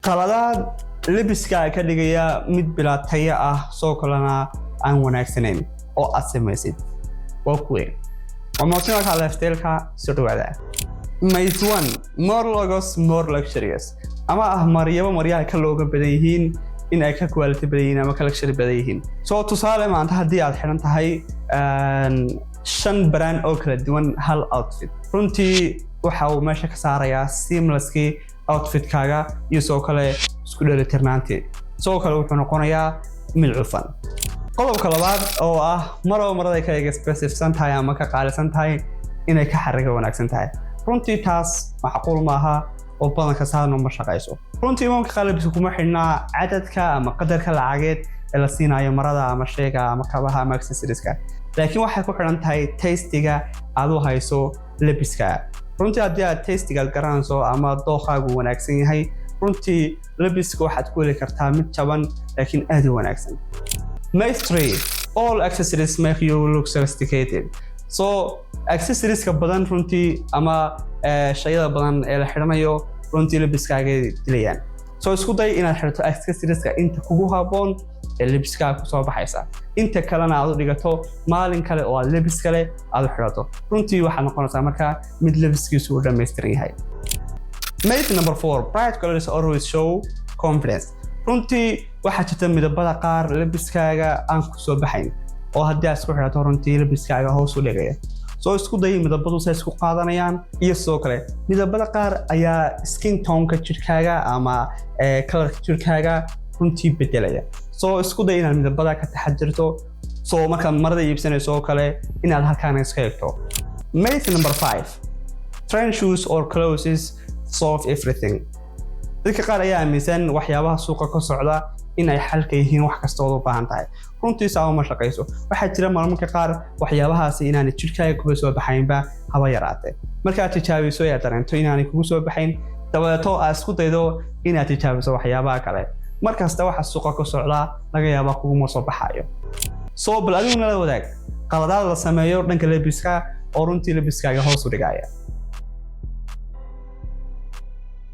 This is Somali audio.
qaladaad labiskaaga ka dhigaya mid bilaa tayo ah soo kalena aan wanaagsanayn oo aad samaysid waa kuwe Motinho Lifestyle-ka soo dhawaada Mate 1 more logos more luxurious ama maryaha ka looga badan yihiin in ay ka quality badan yihiin ama ka luxury badan yihiin soo tusaale maanta haddii aad xiran tahay 5 brand oo kala duwan hal outfit runtii waxa uu meesha ka saarayaa seamless-kii outfit-kaaga iyo soo kale isku dheelitirnaantii soo kale wuxuu noqonayaa mid cufan qodobka labaad oo ah marada ka expressive tahay ama ka qaalisan tahay inay ka xariga wanaagsan tahay runtii taas macquul maaha oo badanka saadno ma shaqayso runtii imaamka qalabkiisa kuma xidhnaa cadadka ama qadarka lacageed ee la siinayo marada ama shayga ama kabaha ama accessorieska laakiin waxay ku xidhan tahay tastiga aad u hayso labiska runtii haddii aad tastiga garanayso ama dooqaagu wanaagsan yahay runtii labiska waxaad ku heli kartaa mid jaban laakiin aad u wanaagsan Mate 3 all accessories make you look sophisticated so accessories ka badan runtii ama shayada badan ee la xiranayo runtii labiskaaga dilayaan so isku day inaad xirto accessories ka inta kugu haboon ee labiskaaga ku soo baxaysa inta kalena aad u dhigato maalin kale oo aad labis kale aad u xirato runtii waxa noqonaysa marka mid labiskiisu u dhameystiran yahay Mate number 4 bright colors always show confidence runtii waxa jirta midabada qaar labiskaaga aan ku soo baxayn oo haddii aad isku xirato runtii labiskaaga hoos u dhigaya soo isku day midabadu say isku qaadanayaan iyo soo kale midabada qaar ayaa skin tone-ka jirkaaga ama color-ka jirkaaga runtii bedelaya soo isku day inaad midabada ka taxadirto soo marka marada iibsanayso oo kale inaad halkaan iska eegto Mate number 5 trend shoes or clothes solve everything dadka qaar ayaa aaminsan waxyaabaha suuqa ka socda in ay xalka yihiin wax kasta oo u baahan tahay runtii saama ma shaqayso waxa jira marmarka qaar waxyaabahaasi inaanay jirkaaga kuga soo baxaynba haba yaraatee marka aad tijaabiso ayaa dareento inaanay kugu soo baxayn dabadeeto aad isku daydo inaad tijaabiso waxyaabaha kale markasta waxa suuqa ka socda laga yaabaa kuguma soo baxayo soo bal adiguna la wadaag qaladaad la sameeyo dhanka labiska oo runtii labiskaaga hoos u dhigaya